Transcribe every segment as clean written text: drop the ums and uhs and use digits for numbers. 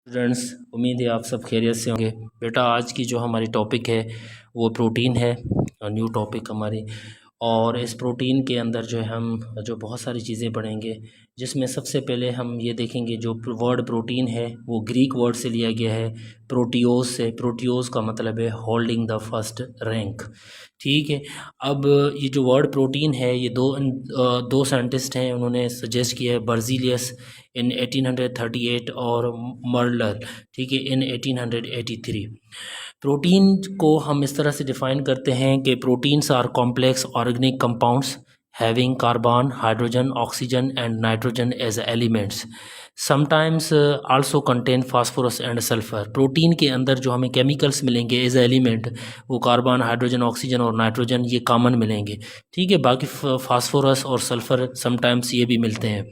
Students, उम्मीद है आप सब खैरियत से होंगे। बेटा, आज की जो हमारी टॉपिक है वो प्रोटीन है, न्यू टॉपिक हमारी। और इस प्रोटीन के अंदर जो है हम जो बहुत सारी चीज़ें पढ़ेंगे, जिसमें सबसे पहले हम ये देखेंगे जो वर्ड प्रोटीन है वो ग्रीक वर्ड से लिया गया है, प्रोटियोस से। प्रोटियोस का मतलब है होल्डिंग द फर्स्ट रैंक। ठीक है। अब ये जो वर्ड प्रोटीन है ये दो साइंटिस्ट हैं, उन्होंने सजेस्ट किया है, बर्जीलियस इन 1838 और मर्लर, ठीक है, इन 1883। प्रोटीन को हम इस तरह से डिफ़ाइन करते हैं कि proteins are complex organic compounds having carbon, hydrogen, oxygen and nitrogen as elements, sometimes also contain phosphorus and sulphur. Protein के अंदर जो हमें केमिकल्स मिलेंगे एज एलिमेंट, वो कार्बन, हाइड्रोजन, ऑक्सीजन और नाइट्रोजन ये कॉमन मिलेंगे। ठीक है, बाकी फास्फोरस और सल्फ़र समटाइम्स ये भी मिलते हैं।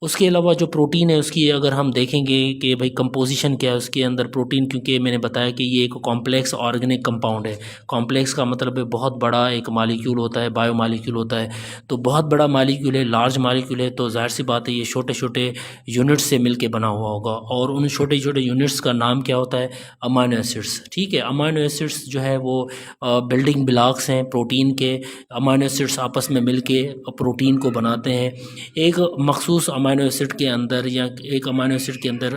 उसके अलावा जो प्रोटीन है उसकी अगर हम देखेंगे कि भाई कंपोजिशन क्या है उसके अंदर प्रोटीन, क्योंकि मैंने बताया कि ये एक कॉम्प्लेक्स ऑर्गेनिक कंपाउंड है। कॉम्प्लेक्स का मतलब है बहुत बड़ा एक मालिक्यूल होता है, बायो मालिक्यूल होता है। तो बहुत बड़ा मालिक्यूल है, लार्ज मालिक्यूल है, तो जाहिर सी बात है ये छोटे छोटे यूनिट्स से मिलके बना हुआ होगा। और उन छोटे छोटे यूनिट्स का नाम क्या होता है? Amino acids. ठीक है, अमाइनो एसिड्स जो है वो बिल्डिंग ब्लॉक्स हैं प्रोटीन के। अमाइनो एसिड्स आपस में मिलके प्रोटीन को बनाते हैं। एक मखसूस अमाइनो एसिड के अंदर या एक अमाइनो एसिड के अंदर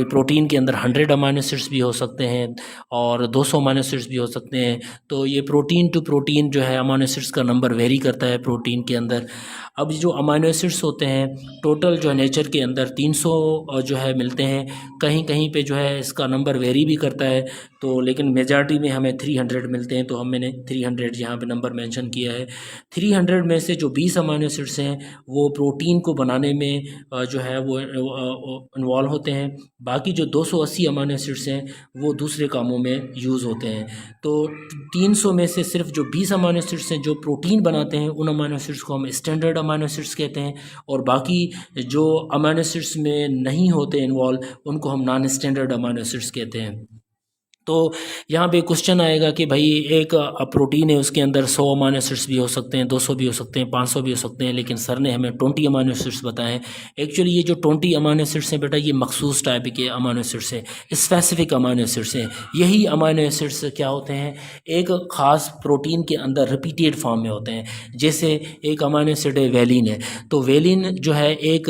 प्रोटीन के अंदर 100 अमाइनो एसिड्स भी हो सकते हैं और 200 अमाइनो एसिड्स भी हो सकते हैं। तो ये प्रोटीन टू प्रोटीन जो है अमाइनो एसिड्स का नंबर वेरी करता है प्रोटीन के अंदर। अब जो अमाइनो एसिड्स होते हैं टोटल जो है नेचर के अंदर 300 जो है मिलते हैं। कहीं कहीं पे जो है इसका नंबर वेरी भी करता है, तो लेकिन मेजॉरिटी में हमें 300 मिलते हैं, तो मैंने 300 यहाँ पे नंबर मेंशन किया है। 300 में से जो 20 अमाइनो एसिड्स हैं वो प्रोटीन को बनाने में जो है वो इन्वॉल्व होते हैं। बाकी जो 280 अमाइनो एसिड्स हैं वो दूसरे कामों में यूज़ होते हैं। तो 300 में से सिर्फ जो 20 अमाइनो एसिड्स हैं जो प्रोटीन बनाते हैं, उन अमाइनो एसिड्स को हम स्टैंडर्ड अमाइनो एसिड्स कहते हैं। और बाकी जो अमाइनो एसिड्स में नहीं होते इन्वॉल्व, उनको हम नॉन स्टैंडर्ड अमाइनो एसिड्स कहते हैं। तो यहाँ पे क्वेश्चन आएगा कि भाई एक प्रोटीन है उसके अंदर 100 अमाइनो एसिड्स भी हो सकते हैं, 200 भी हो सकते हैं, 500 भी हो सकते हैं, लेकिन सर ने हमें 20 अमाइनो एसिड्स बताए हैं। एक्चुअली ये जो 20 अमाइनो एसिड्स हैं बेटा, ये मखसूस टाइप के अमाइनो एसिड्स हैं, स्पेसिफिक अमाइनो एसिड्स हैं। यही अमाइनो एसिड्स क्या होते हैं? एक ख़ास प्रोटीन के अंदर रिपीटेड फॉर्म में होते हैं। जैसे एक अमाइनो एसिड है वेलिन है, तो वेलिन जो है एक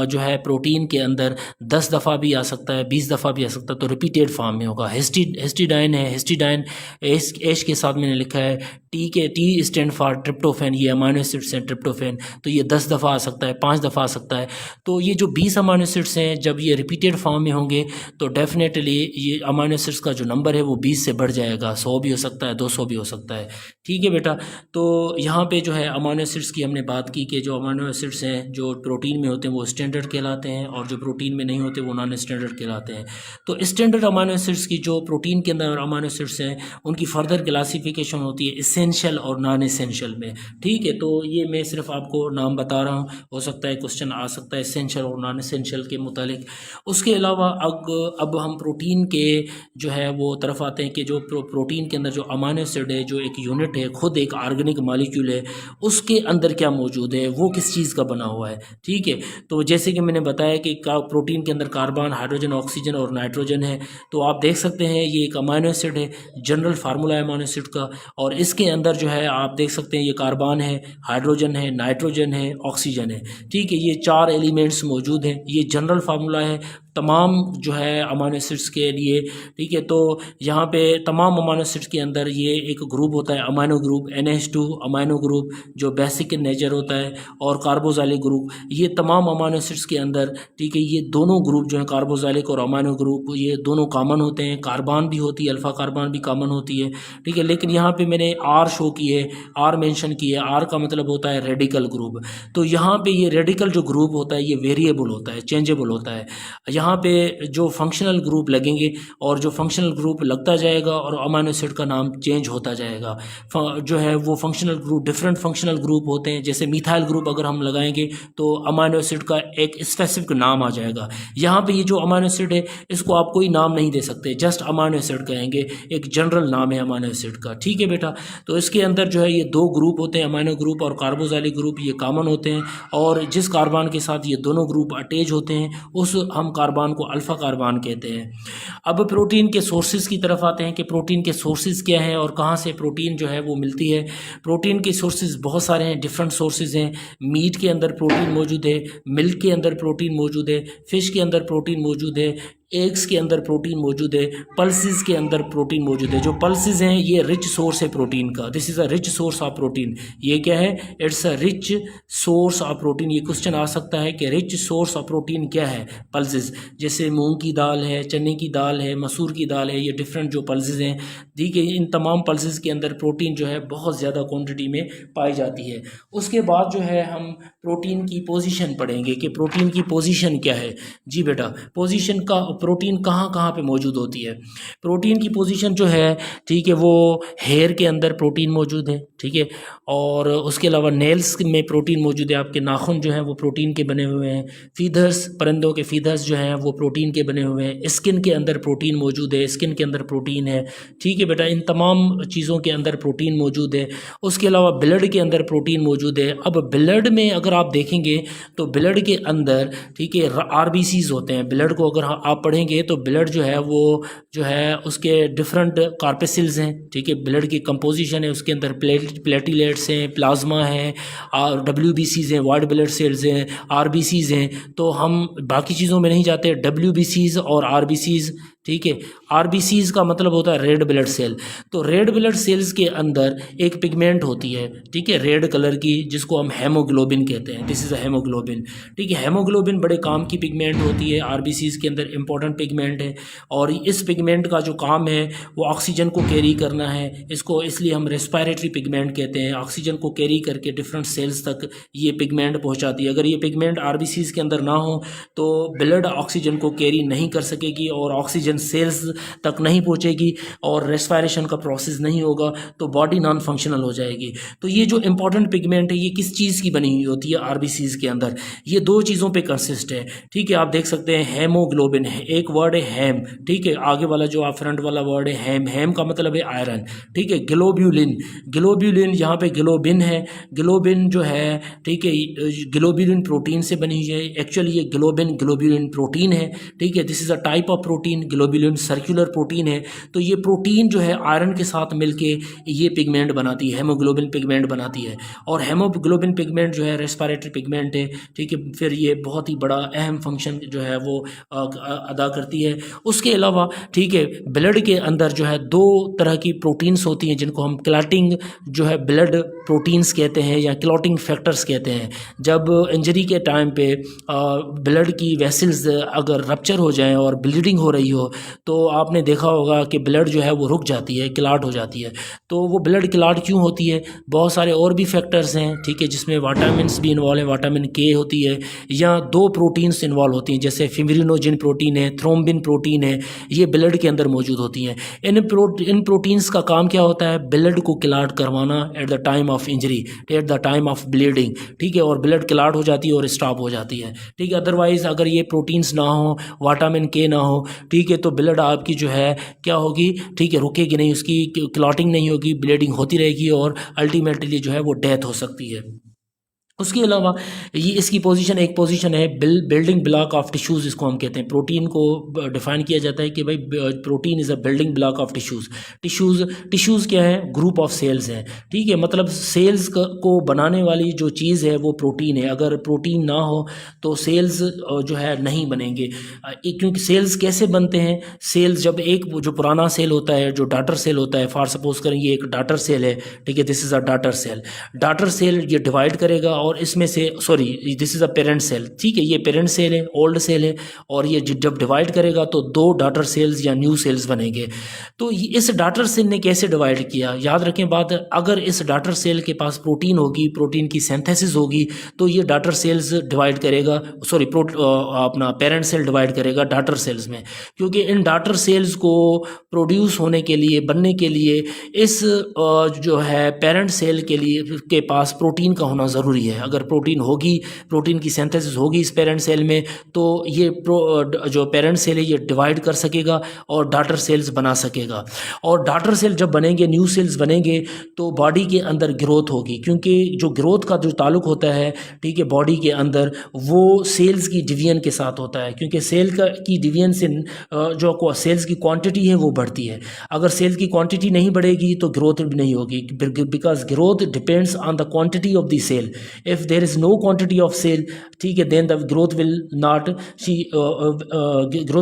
जो है प्रोटीन के अंदर 10 दफ़ा भी आ सकता है, 20 दफ़ा भी आ सकता है, तो रिपीटेड फॉर्म में होगा। हिस्टिडाइन है, हिस्टिडाइन एच के साथ मैंने लिखा है, टी स्टैंड फॉर ट्रिप्टोफैन, ये अमाइनो एसिड्स हैं ट्रिप्टोफैन, तो ये 10 दफ़ा आ सकता है, 5 दफ़ा आ सकता है। तो ये जो 20 अमाइनो एसिड्स हैं जब ये रिपीटेड फॉर्म में होंगे तो डेफिनेटली ये अमाइनो एसिड्स का जो नंबर है वो 20 से बढ़ जाएगा, 100 भी हो सकता है, 200 भी हो सकता है। ठीक है बेटा, तो यहाँ पे जो है अमाइनो एसिड्स की हमने बात की कि जो अमाइनो एसिड्स हैं जो प्रोटीन में होते हैं वो स्टैंडर्ड कहलाते हैं और जो प्रोटीन में नहीं होते वो नॉन स्टैंडर्ड कहलाते हैं। तो स्टैंडर्ड अमाइनो एसिड्स की जो प्रोटीन के अंदर अमाइनो एसिड्स हैं उनकी फर्दर क्लासिफिकेशन होती है इसेंशियल और नॉन इसेंशियल में। ठीक है, तो ये मैं सिर्फ आपको नाम बता रहा हूँ, हो सकता है क्वेश्चन आ सकता है इसेंशियल और नॉन इसेंशियल के मुतालिक। उसके अलावा अब हम प्रोटीन के जो है वो तरफ आते हैं कि जो प्रोटीन के अंदर जो अमाइनो एसिड है, जो एक यूनिट है, खुद एक ऑर्गेनिक मॉलिक्यूल है, उसके अंदर क्या मौजूद है, वो किस चीज़ का बना हुआ है। ठीक है, तो जैसे कि मैंने बताया कि प्रोटीन के अंदर कार्बन, हाइड्रोजन, ऑक्सीजन और नाइट्रोजन है। तो आप देख सकते हैं ये एक अमाइनो एसिड है, जनरल फार्मूला है अमाइनो एसिड का, और इसके अंदर जो है आप देख सकते हैं ये कार्बन है, हाइड्रोजन है, नाइट्रोजन है, ऑक्सीजन है। ठीक है, ये 4 एलिमेंट्स मौजूद हैं, ये जनरल फार्मूला है तमाम जो है अमाइनो एसिड्स के लिए। ठीक है, तो यहाँ पे तमाम अमाइनो एसिड्स के अंदर ये एक ग्रुप होता है amino group, NH2 amino group जो बेसिक इन नेचर होता है, और कार्बोजाइलिक ग्रुप, ये तमाम अमाइनो एसिड्स के अंदर। ठीक है, ये दोनों ग्रुप जो है कार्बोजाइलिक और अमाइनो ग्रुप, ये दोनों कॉमन होते हैं। कार्बन भी होती है, अल्फ़ा कार्बन भी कॉमन होती है। ठीक है, लेकिन यहाँ पे मैंने R शो की है, R मेंशन की है। R का मतलब होता है रेडिकल ग्रुप। तो यहाँ पे ये रेडिकल जो ग्रुप होता है ये वेरिएबल होता है, चेंजेबल होता है। यहाँ पे जो फंक्शनल ग्रुप लगेंगे और जो फंक्शनल ग्रुप लगता जाएगा और अमाइनो एसिड का नाम चेंज होता जाएगा। जो है वो functional group, different functional group होते हैं। जैसे मिथाइल ग्रुप अगर हम लगाएंगे तो अमाइनो एसिड का एक स्पेसिफिक नाम आ जाएगा। यहाँ पे ये जो अमाइनो एसिड है इसको आप कोई नाम नहीं दे सकते, जस्ट अमाइनो एसिड कहेंगे, एक जनरल नाम है अमाइनो एसिड का। ठीक है बेटा, तो इसके अंदर जो है ये 2 ग्रुप होते हैं, अमाइनो ग्रुप और कार्बोजाइलिक ग्रुप, ये कॉमन होते हैं। और जिस कार्बन के साथ ये दोनों ग्रुप अटैच होते हैं उस हम कार्बन कार्बन को अल्फ़ा कार्बन कहते हैं। अब प्रोटीन के सोर्सेज की तरफ आते हैं कि प्रोटीन के सोर्सेज क्या हैं और कहाँ से प्रोटीन जो है वो मिलती है। प्रोटीन के सोर्सेज बहुत सारे हैं, डिफरेंट सोर्सेज हैं। मीट के अंदर प्रोटीन मौजूद है, मिल्क के अंदर प्रोटीन मौजूद है, फ़िश के अंदर प्रोटीन मौजूद है, एग्स के अंदर प्रोटीन मौजूद है, पल्सेस के अंदर प्रोटीन मौजूद है। जो पल्सेस हैं ये रिच सोर्स है प्रोटीन का। This is a rich source of protein. ये क्या है? It's a rich source of protein. ये क्वेश्चन आ सकता है कि रिच सोर्स ऑफ प्रोटीन क्या है? पल्सेस, जैसे मूंग की दाल है, चने की दाल है, मसूर की दाल है, ये डिफरेंट जो पल्सेस हैं, ठीक है, इन तमाम पल्सेस के अंदर प्रोटीन जो है बहुत ज़्यादा क्वान्टिटी में पाई जाती है। उसके बाद जो है हम प्रोटीन की पोजीशन पढ़ेंगे कि प्रोटीन की पोजीशन क्या है। जी बेटा, पोजीशन का प्रोटीन कहाँ कहाँ पे मौजूद होती है। प्रोटीन की पोजीशन जो है, ठीक है, वो हेयर के अंदर प्रोटीन मौजूद है, ठीक है, और उसके अलावा नेल्स में प्रोटीन मौजूद है। आपके नाखून जो हैं वो प्रोटीन के बने हुए हैं। फीदर्स, परिंदों के फीदर्स जो हैं वो प्रोटीन के बने हुए हैं। स्किन के अंदर प्रोटीन मौजूद है, स्किन के अंदर प्रोटीन है, ठीक है बेटा, इन तमाम चीज़ों के अंदर प्रोटीन मौजूद है। उसके अलावा ब्लड के अंदर प्रोटीन मौजूद है। अब ब्लड में अगर आप देखेंगे तो ब्लड के अंदर, ठीक है, आरबीसीज होते हैं। ब्लड को अगर आप पढ़ेंगे तो ब्लड जो है वो जो है उसके डिफरेंट कार्पेसिल्स हैं, ठीक है, ब्लड की कंपोजिशन है, उसके अंदर प्लेटिलेट्स हैं, प्लाज्मा है, और WBCs हैं, वाइट ब्लड सेल्स हैं, RBCs हैं। तो हम बाकी चीज़ों में नहीं जाते। WBCs और RBCs, ठीक है, RBCs का मतलब होता है रेड ब्लड सेल। तो रेड ब्लड सेल्स के अंदर एक पिगमेंट होती है, ठीक है, रेड कलर की, जिसको हम हेमोग्लोबिन कहते हैं। दिस इज़ अ हेमोग्लोबिन, ठीक है। हेमोग्लोबिन बड़े काम की पिगमेंट होती है, RBCs के अंदर इंपॉर्टेंट पिगमेंट है। और इस पिगमेंट का जो काम है वो ऑक्सीजन को कैरी करना है। इसको इसलिए हम रेस्पिरेटरी पिगमेंट कहते हैं। ऑक्सीजन को कैरी करके डिफरेंट सेल्स तक ये पिगमेंट पहुँचाती है। अगर ये पिगमेंट RBCs के अंदर ना हो तो ब्लड ऑक्सीजन को कैरी नहीं कर सकेगी और ऑक्सीजन सेल्स तक नहीं पहुंचेगी और रेस्पिरेशन का प्रोसेस नहीं होगा, तो बॉडी नॉन फंक्शनल हो जाएगी। तो ये जो इंपॉर्टेंट पिगमेंट है ये किस चीज़ की बनी हुई होती है? RBCs के अंदर। ये दो चीज़ों पे कंसिस्ट है, ठीक है। आप देख सकते हैं हेमोग्लोबिन है, एक वर्ड है हेम, ठीक है, आगे वाला जो आप फ्रंट वाला वर्ड है हेम, हेम का मतलब है आयरन, ठीक है। ग्लोब्यूलिन, ग्लोब्यूलिन, यहाँ पे ग्लोबिन है, ग्लोबिन जो है, ठीक है, ग्लोब्यूलिन प्रोटीन से बनी हुई है। एक्चुअली ये ग्लोब्यूलिन प्रोटीन है, ठीक है। This is a type of protein. Globulin circular protein है। तो ये प्रोटीन जो है आयरन के साथ मिलके ये पिगमेंट बनाती है, हेमोग्लोबिन पिगमेंट बनाती है। और हेमोग्लोबिन पिगमेंट जो है रेस्पिरेटरी पिगमेंट है, ठीक है। फिर ये बहुत ही बड़ा अहम फंक्शन जो है वो अदा करती है। उसके अलावा, ठीक है, ब्लड के अंदर जो है दो तरह की प्रोटीन्स होती हैं जिनको हम क्लॉटिंग जो है ब्लड प्रोटीन्स कहते हैं या क्लॉटिंग फैक्टर्स कहते हैं। जब इंजरी के टाइम पे ब्लड की वेसल्स अगर रप्चर हो जाएं और ब्लीडिंग हो रही हो तो आपने देखा होगा कि ब्लड जो है वो रुक जाती है, क्लॉट हो जाती है। तो वो ब्लड क्लॉट क्यों होती है? बहुत सारे और भी फैक्टर्स हैं, ठीक है, जिसमें विटामिन्स भी इन्वॉल्व है, विटामिन K होती है, या दो प्रोटीन्स इन्वॉल्व होती हैं, जैसे फिब्रिनोजिन प्रोटीन है, थ्रोम्बिन प्रोटीन है, ये ब्लड के अंदर मौजूद होती हैं। इन प्रोटीन्स का काम क्या होता है? ब्लड को क्लॉट करवाना at the time of injury, at the time of bleeding, ठीक है, और ब्लड क्लॉट हो जाती है और स्टॉप हो जाती है, ठीक है। अदरवाइज अगर ये प्रोटीन्स ना हो, विटामिन K ना हो, ठीक है, तो ब्लड आपकी जो है क्या होगी, ठीक है, रुकेगी नहीं, उसकी क्लॉटिंग नहीं होगी, ब्लीडिंग होती रहेगी और अल्टीमेटली जो है वो डेथ हो सकती है। उसके अलावा ये इसकी पोजीशन, एक पोजीशन है बिल्डिंग ब्लॉक ऑफ टिश्यूज़, इसको हम कहते हैं। प्रोटीन को डिफाइन किया जाता है कि भाई protein is a building block of tissues. Tissues क्या है? ग्रुप ऑफ सेल्स हैं, ठीक है। मतलब सेल्स को बनाने वाली जो चीज़ है वो प्रोटीन है। अगर प्रोटीन ना हो तो सेल्स जो है नहीं बनेंगे। क्योंकि सेल्स कैसे बनते हैं? सेल्स जब एक जो पुराना सेल होता है, जो डॉटर सेल होता है, फॉर सपोज करें ये एक डॉटर सेल है, ठीक है, this is a daughter cell. Daughter cell ये डिवाइड करेगा और इसमें से, sorry, this is a parent cell, ठीक है, ये पेरेंट सेल है, ओल्ड सेल है, और ये जब डिवाइड करेगा तो दो डॉटर सेल्स या न्यू सेल्स बनेंगे। तो इस डॉटर सेल ने कैसे डिवाइड किया? याद रखें बात, अगर इस डॉटर सेल के पास प्रोटीन होगी, प्रोटीन की सिंथेसिस होगी, तो ये डॉटर सेल्स डिवाइड करेगा, सॉरी, अपना पेरेंट सेल डिवाइड करेगा डॉटर सेल्स में, क्योंकि इन डॉटर सेल्स को प्रोड्यूस होने के लिए, बनने के लिए, इस जो है पेरेंट सेल के लिए के पास प्रोटीन का होना ज़रूरी है। है। अगर प्रोटीन होगी, प्रोटीन की सिंथेसिस होगी इस पेरेंट सेल में, तो ये जो पेरेंट सेल है ये डिवाइड कर सकेगा और डॉटर सेल्स बना सकेगा। और डॉटर सेल जब बनेंगे, न्यू सेल्स बनेंगे, तो बॉडी के अंदर ग्रोथ होगी, क्योंकि जो ग्रोथ का जो ताल्लुक होता है, ठीक है, बॉडी के अंदर, वो सेल्स की डिवीजन के साथ होता है, क्योंकि सेल की डिवीजन से जो सेल्स की क्वांटिटी है वो बढ़ती है। अगर सेल की क्वांटिटी नहीं बढ़ेगी तो ग्रोथ भी नहीं होगी, because growth depends on the quantity of the cell. If there is no quantity of cell, ठीक है, then the growth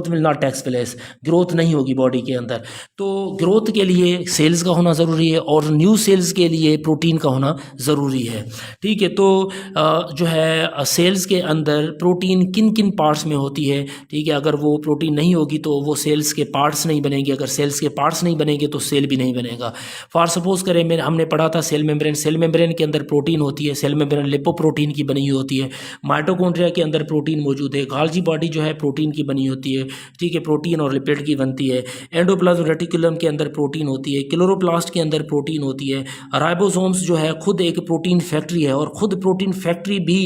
will not takes place, growth नहीं होगी बॉडी के अंदर। तो ग्रोथ के लिए सेल्स का होना ज़रूरी है और न्यू सेल्स के लिए प्रोटीन का होना ज़रूरी है, ठीक है। तो जो है सेल्स के अंदर प्रोटीन किन किन पार्ट्स में होती है, ठीक है। अगर वो प्रोटीन नहीं होगी तो वो सेल्स के पार्ट्स नहीं बनेंगे, अगर सेल्स के पार्ट्स नहीं बनेंगे तो सेल भी नहीं बनेगा। फॉर सपोज करें, हमने पढ़ा था सेल मेम्ब्रेन के अंदर प्रोटीन होती है, सेल मेम्ब्रेन लिपोप्रोटीन की बनी हुई होती है। माइटोकॉन्ड्रिया के अंदर प्रोटीन मौजूद है। गोल्गी बॉडी जो है प्रोटीन की बनी होती है, ठीक है, प्रोटीन और लिपिड की बनती है। एंडोप्लाज्म रेटिकुलम के अंदर प्रोटीन होती है। क्लोरोप्लास्ट के अंदर प्रोटीन होती है। राइबोसोम्स जो है खुद एक प्रोटीन फैक्ट्री है और खुद प्रोटीन फैक्ट्री भी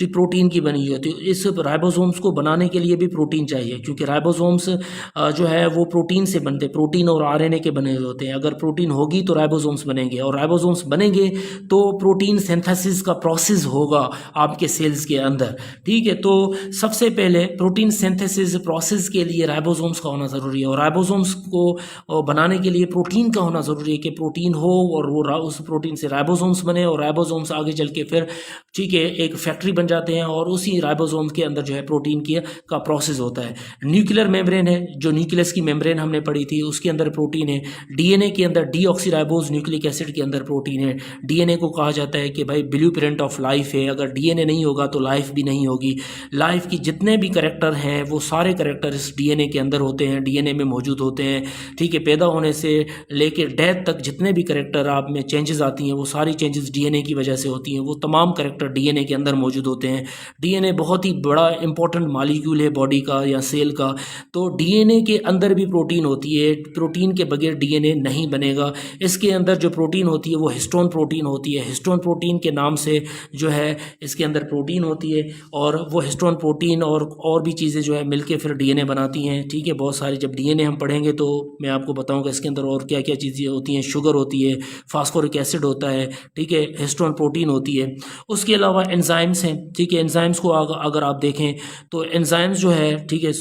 प्रोटीन की बनी हुई होती है। इस राइबोसोम्स को बनाने के लिए भी प्रोटीन चाहिए, क्योंकि राइबोसोम्स जो है वो प्रोटीन से बनते हैं, प्रोटीन और आरएनए के बने हुए होते हैं। अगर प्रोटीन होगी तो राइबोसोम्स बनेंगे, और राइबोसोम्स बनेंगे तो प्रोटीन सिंथेसिस का प्रोसेस होगा आपके सेल्स के अंदर, ठीक है। तो सबसे पहले प्रोटीन सिंथेसिस प्रोसेस के लिए राइबोसोम्स का होना ज़रूरी है, और राइबोसोम्स को बनाने के लिए प्रोटीन का होना ज़रूरी है कि प्रोटीन हो और वो उस प्रोटीन से राइबोसोम्स बने, और राइबोसोम्स आगे चल के फिर, ठीक है, एक फैक्ट्री बन जाते हैं, और उसी राइबोसोम के अंदर जो है प्रोटीन का प्रोसेस होता है। न्यूक्लियर मेम्ब्रेन है, जो न्यूक्लियस की मेम्ब्रेन हमने पढ़ी थी, उसके अंदर प्रोटीन है। डीएनए के अंदर डीऑक्सीराइबोज न्यूक्लिक एसिड के अंदर प्रोटीन है। डीएनए को कहा जाता है कि भाई ब्लूप्रिंट ऑफ लाइफ है, अगर डीएनए नहीं होगा तो लाइफ भी नहीं होगी। लाइफ की जितने भी करैक्टर हैं वो सारे करैक्टर इस डीएनए के अंदर होते हैं, डीएनए में मौजूद होते हैं, ठीक है। पैदा होने से लेके डेथ तक जितने भी करैक्टर आप में चेंजेस आती हैं वो सारी चेंजेस डीएनए की वजह से होती हैं, वो तमाम करैक्टर डीएनए के अंदर मौजूद होते हैं। डीएनए बहुत ही बड़ा इंपॉर्टेंट मॉलिक्यूल है बॉडी का या सेल का। तो डीएनए के अंदर भी प्रोटीन होती है, प्रोटीन के बगैर डीएनए नहीं बनेगा। इसके अंदर जो प्रोटीन होती है वो हिस्टोन प्रोटीन होती है। हिस्टोन प्रोटीन के नाम से जो है इसके अंदर प्रोटीन होती है, और वो हिस्टोन प्रोटीन और भी चीज़ें जो है मिलके फिर डीएनए बनाती हैं, ठीक है, बहुत सारी। जब डीएनए हम पढ़ेंगे तो मैं आपको बताऊंगा इसके अंदर और क्या क्या चीज़ें होती हैं। शुगर होती है, फास्फोरिक एसिड होता है, ठीक है, हिस्टोन प्रोटीन होती है। उसके अलावा एंजाइम्स हैं, ठीक है। एंजाइम्स को अगर आप देखें तो एंजाइम्स जो है, ठीक है,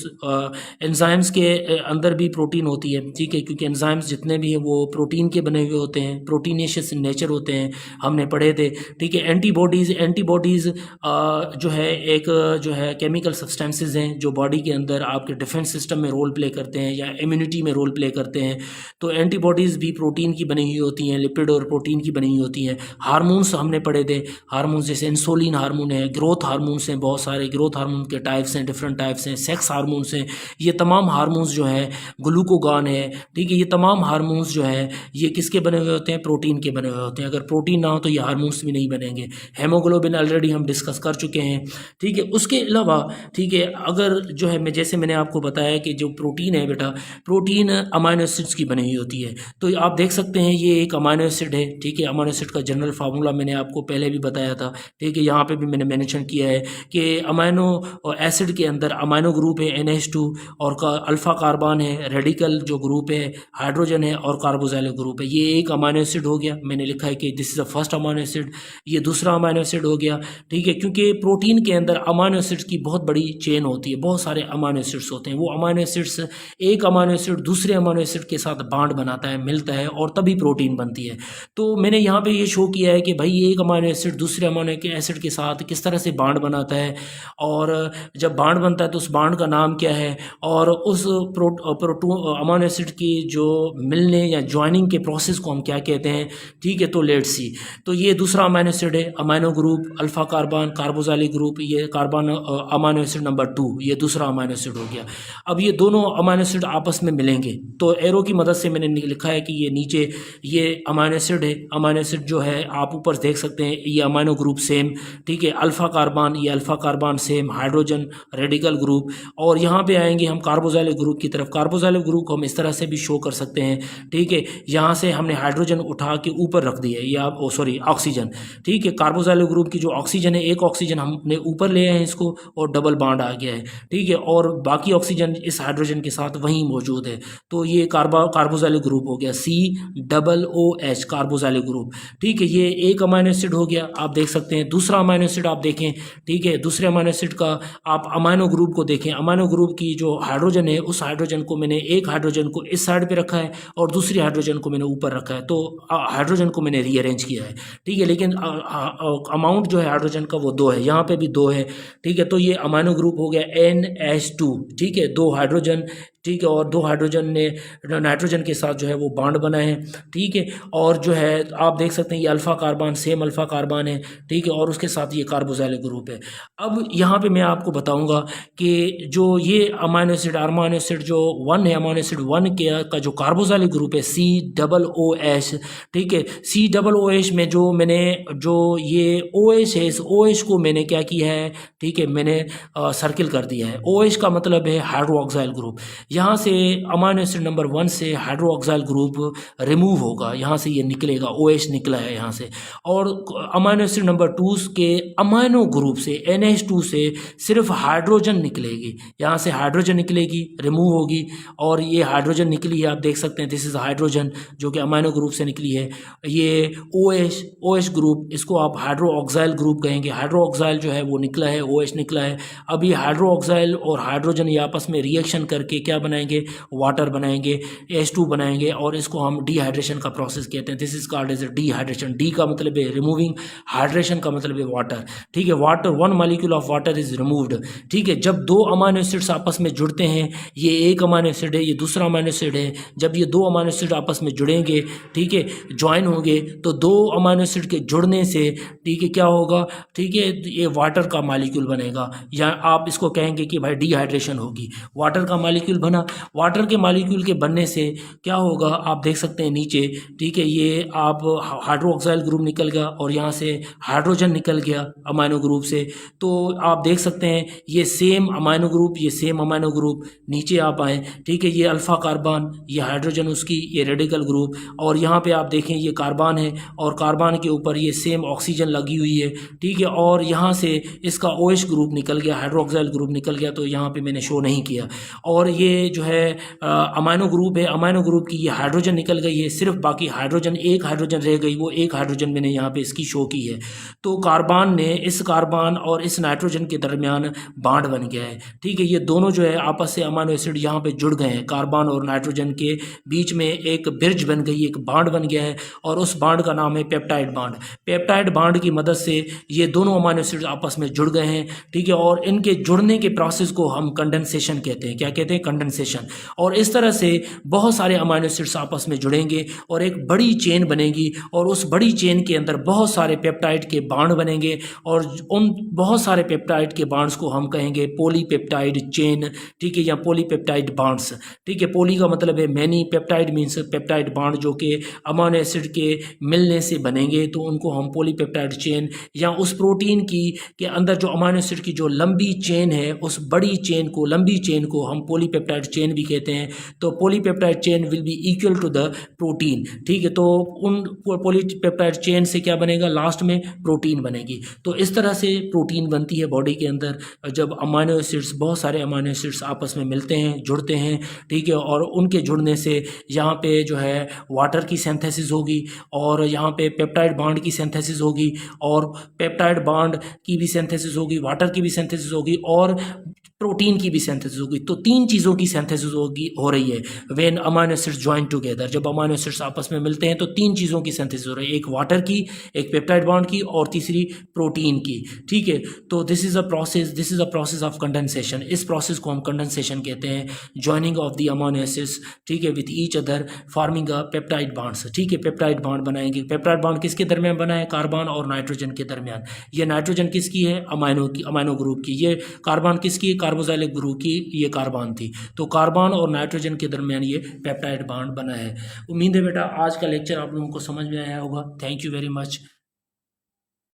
एंजाइम्स के अंदर भी प्रोटीन होती है, ठीक है, क्योंकि एंजाइम्स जितने भी हैं वो प्रोटीन के बने हुए होते हैं, प्रोटीनेशियस नेचर होते हैं, हमने पढ़े थे, ठीक है। एंटीबॉडीज़ जो है एक जो है केमिकल सब्सटेंसेस हैं जो बॉडी के अंदर आपके डिफेंस सिस्टम में रोल प्ले करते हैं या इम्यूनिटी में रोल प्ले करते हैं। तो एंटीबॉडीज़ भी प्रोटीन की बनी हुई होती हैं, लिपिड और प्रोटीन की बनी हुई होती हैं। हार्मोन्स हमने पढ़े थे, हार्मोन्स जैसे इंसुलिन हार्मोन है, ग्रोथ हार्मोन्स हैं, बहुत सारे ग्रोथ हार्मोन के टाइप्स हैं, डिफरेंट टाइप्स हैं, सेक्स हार्मोन्स हैं। ये तमाम हार्मोन्स जो है, ग्लूकोगॉन है, ठीक है, ये तमाम हार्मोन्स जो है ये किसके बने हुए होते हैं? प्रोटीन के बने हुए होते हैं। अगर प्रोटीन ना हो तो ये हार्मोन्स भी नहीं बनेंगे। हेमोग्लोबिन ऑलरेडी हम डिस्कस कर चुके हैं, ठीक है। उसके अलावा, ठीक है, अगर जो है जैसे मैंने आपको बताया कि जो प्रोटीन है बेटा, प्रोटीन अमाइनो एसिड्स की बनी हुई होती है। तो आप देख सकते हैं ये एक अमाइनो एसिड है, ठीक है। अमाइनो एसिड का जनरल फार्मूला मैंने आपको पहले भी बताया था, ठीक है, यहाँ पे भी मैंने मेंशन किया है कि अमाइनो एसिड के अंदर अमाइनो ग्रुप है NH2, और अल्फा कार्बन है, रेडिकल जो ग्रुप है, हाइड्रोजन है, और कार्बोक्सिलिक ग्रुप है। ये एक अमाइनो एसिड हो गया, मैंने लिखा है कि this is the first amino acid, ये दूसरा अमाइनो एसिड हो गया, ठीक है। क्योंकि प्रोटीन के अंदर अमाइनो एसिड्स की बहुत बड़ी चेन होती है, बहुत सारे अमाइनो एसिड्स होते हैं। वो अमाइनो एसिड्स, एक अमाइनो एसिड दूसरे अमाइनो एसिड के साथ बांड बनाता है, मिलता है, और तभी प्रोटीन बनती है। तो मैंने यहाँ पे ये शो किया है कि भाई एक अमाइनो एसिड दूसरे अमाइनो एसिड के साथ किस तरह से बांड बनाता है, और जब बांड बनता है तो उस बांड का नाम क्या है, और उस अमाइनो एसिड की जो मिलने या ज्वाइनिंग के प्रोसेस को हम क्या कहते हैं, ठीक है। तो लेट्स सी, तो ये दूसरा अमाइनो एसिड है, amino group alpha carbon, carboxylic group, ये कार्बन अमाइनो एसिड नंबर 2, ये दूसरा अमाइनो एसिड हो गया। अब ये दोनों अमाइनो एसिड आपस में मिलेंगे, तो एरो की मदद से मैंने लिखा है कि ये नीचे ये अमाइनो एसिड है, अमाइनो एसिड जो है आप ऊपर देख सकते हैं, ये अमाइनो ग्रुप सेम, ठीक है। अल्फा कार्बन, ये alpha carbon same, hydrogen radical group, और यहाँ पे आएंगे हम कार्बोक्सिलिक ग्रुप की तरफ। कार्बोक्सिलिक ग्रुप को हम इस तरह से भी शो कर सकते हैं, ठीक है। यहाँ से हमने हाइड्रोजन उठा के ऊपर रख दिया, या सॉरी ऑक्सीजन, ठीक है। कार्बोक्सिलिक कार्बोक्सिल ग्रुप की जो ऑक्सीजन है, एक ऑक्सीजन हमने ऊपर ले आए हैं इसको और डबल बॉन्ड आ गया है, ठीक है, और बाकी ऑक्सीजन इस हाइड्रोजन के साथ वहीं मौजूद है। तो ये कार्बोक्सिल ग्रुप हो गया COOH कार्बोक्सिल ग्रुप, ठीक है। ये एक अमाइनो एसिड हो गया, आप देख सकते हैं। दूसरा अमाइनो एसिड आप देखें, ठीक है, दूसरे अमाइनो एसिड का आप अमाइनो ग्रुप को देखें। अमाइनो ग्रुप की जो हाइड्रोजन है, उस हाइड्रोजन को मैंने एक हाइड्रोजन को इस साइड पे रखा है और दूसरी हाइड्रोजन को मैंने ऊपर रखा है, तो हाइड्रोजन को मैंने रीअरेंज किया है, ठीक है। लेकिन अमाउंट जो है हाइड्रोजन का वो 2 है, यहाँ पे भी 2 है, ठीक है। तो ये अमाइनो ग्रुप हो गया NH2, ठीक है, 2 हाइड्रोजन, ठीक है, और 2 हाइड्रोजन ने नाइट्रोजन के साथ जो है वो बॉन्ड बनाए हैं, ठीक है। और जो है आप देख सकते हैं ये alpha carbon, same alpha carbon है, ठीक है, और उसके साथ ये कार्बोक्सिल ग्रुप है। अब यहाँ पे मैं आपको बताऊंगा कि जो ये अमाइनो एसिड जो 1 है, अमाइनो एसिड 1 का जो कार्बोक्सिल ग्रुप है COOH, ठीक है। COOH में जो मैंने जो ये OH है, इस OH को मैंने क्या किया है, ठीक है, मैंने सर्किल कर दिया है। OH का मतलब है हाइड्रोक्साइल ग्रुप। यहाँ से अमाइनो एसिड नंबर 1 से हाइड्रोक्साइल ग्रुप रिमूव होगा, यहाँ से ये निकलेगा, OH निकला है यहाँ से। और अमाइनो एसिड नंबर 2 के अमाइनो ग्रुप से NH2 से सिर्फ हाइड्रोजन निकलेगी, यहाँ से हाइड्रोजन निकलेगी, रिमूव होगी, और ये हाइड्रोजन निकली है, आप देख सकते हैं, दिस इज़ हाइड्रोजन जो कि अमाइनो ग्रुप से निकली है। ये OH ग्रुप, इसको आप हाइड्रोक्साइल ग्रुप कहेंगे। हाइड्रोक्साइल जो है वो निकला है, OH निकला है। अब ये हाइड्रोक्साइल और हाइड्रोजन ये आपस में रिएक्शन करके क्या बनाएंगे, वाटर बनाएंगे, H2 बनाएंगे, और इसको हम डिहाइड्रेशन का प्रोसेस कहते हैं। This is called as dehydration. D का मतलब है रिमूविंग, हाइड्रेशन का मतलब है वाटर, ठीक है। Water, 1 molecule of water is removed, ठीक है। जब 2 अमाइनो एसिड्स आपस में जुड़ते हैं, ये एक अमाइनो एसिड है, ये दूसरा अमाइनो एसिड है, जब ये 2 अमाइनो एसिड आपस में जुड़ेंगे, ठीक है, ज्वाइन होंगे, तो 2 अमाइनो एसिड के जुड़ने से, ठीक है, क्या होगा, ठीक है, ये वाटर का मॉलिक्यूल बनेगा, या आप इसको कहेंगे कि भाई डिहाइड्रेशन होगी। वाटर का मॉलिक्यूल बना, वाटर के मॉलिक्यूल के बनने से क्या होगा, आप देख सकते हैं नीचे, ठीक है, ये आप हाइड्रोक्साइल ग्रुप निकल गया और यहाँ से हाइड्रोजन निकल गया अमाइनो ग्रुप से। तो आप देख सकते हैं ये सेम अमाइनो ग्रुप, ये सेम अमाइनो ग्रुप, नीचे आप आए, ठीक है, ये अल्फ़ा कार्बन, ये हाइड्रोजन उसकी, ये रेडिकल ग्रुप, और यहाँ पे आप देखें ये कार्बन है और कार्बन के ऊपर ये सेम ऑक्सीजन लगी हुई है, ठीक है, और यहाँ से इसका OH ग्रुप निकल गया, हाइड्रोक्साइल ग्रुप निकल गया, तो यहाँ पे मैंने शो नहीं किया। और ये जो है अमाइनो ग्रुप है, अमाइनो ग्रुप की ये हाइड्रोजन निकल गई है, सिर्फ बाकी हाइड्रोजन, एक हाइड्रोजन रह गई, वो एक हाइड्रोजन मैंने यहाँ पे इसकी शो की है। तो कार्बन ने, इस कार्बन और इस नाइट्रोजन के दरमियान बॉन्ड बन गया है, ठीक है। ये दोनों जो है आपस से अमाइनो एसिड यहाँ पे जुड़ गए हैं, कार्बन और नाइट्रोजन के बीच में एक ब्रिज बन गई, एक बॉन्ड बन गया है, और उस बॉन्ड का नाम है पेप्टाइड बॉन्ड। पेप्टाइड बॉन्ड की मदद से ये दोनों अमाइनो एसिड आपस में जुड़ गए हैं, ठीक है, और इनके जुड़ने के प्रोसेस को हम कंडेंसेशन कहते हैं। क्या कहते हैं? कंडेंसेशन। और इस तरह से बहुत सारे अमाइनो एसिड्स आपस में जुड़ेंगे और एक बड़ी चेन बनेगी, और उस बड़ी चेन के अंदर बहुत सारे पेप्टाइड के बॉन्ड बनेंगे, और उन बहुत सारे पेप्टाइड के बॉन्ड्स को हम कहेंगे पॉलीपेप्टाइड चेन, ठीक है, या पॉलीपेप्टाइड बॉन्ड्स, ठीक है। पॉली का मतलब है many, peptide means peptide bond जो कि अमाइनो एसिड के मिलने से बनेंगे, तो उनको हम पॉलीपेप्टाइड चेन, या उस प्रोटीन की के अंदर जो अमाइनो एसिड की जो लंबी चेन है, उस बड़ी चेन को, लंबी चेन को हम पॉलीपेप्टाइड चेन भी कहते हैं। तो polypeptide chain will be equal to the protein, ठीक है। तो उन पॉलीपेप्टाइड चेन से क्या बनेगा, लास्ट में प्रोटीन बनेगी। तो इस तरह से प्रोटीन बनती है बॉडी के अंदर, जब अमाइनो एसिड्स, बहुत सारे अमाइनो एसिड्स आपस में मिलते हैं, जुड़ते हैं, ठीक है, और उनके जुड़ने से यहाँ पे जो है वाटर की सिंथेसिस होगी, और यहाँ पे पेप्टाइड बॉन्ड की सिंथेसिस होगी, और पेप्टाइड बॉन्ड की भी सिंथेसिस होगी, वाटर की भी सिंथेसिस होगी, और प्रोटीन की भी सिंथेसिस होगी। तो 3 चीज़ों की सिंथेसिस होगी, हो रही है when amino acids join together. जब अमाइनो एसिड्स आपस में मिलते हैं तो 3 चीज़ों की सिंथेसिस हो रही है, एक वाटर की, एक पेप्टाइड बॉन्ड की, और तीसरी प्रोटीन की, ठीक है। तो this is a process of condensation. इस प्रोसेस को हम कंडेंसेशन कहते हैं, joining of the amino acids, ठीक है, with each other forming a peptide bonds, ठीक है। पेप्टाइड बॉन्ड बनाएंगे। पेप्टाइड बॉन्ड किसके दरमियान बना है? कार्बन और नाइट्रोजन के दरमियान। ये नाइट्रोजन किसकी है? अमाइनो ग्रुप की। ये कार्बन किसकी? कार्बोक्सिलिक ग्रुप की ये कार्बन थी। तो कार्बन और नाइट्रोजन के दरमियान ये पेप्टाइड बॉन्ड बना है। उम्मीद है बेटा आज का लेक्चर आप लोगों को समझ में आया होगा। Thank you very much.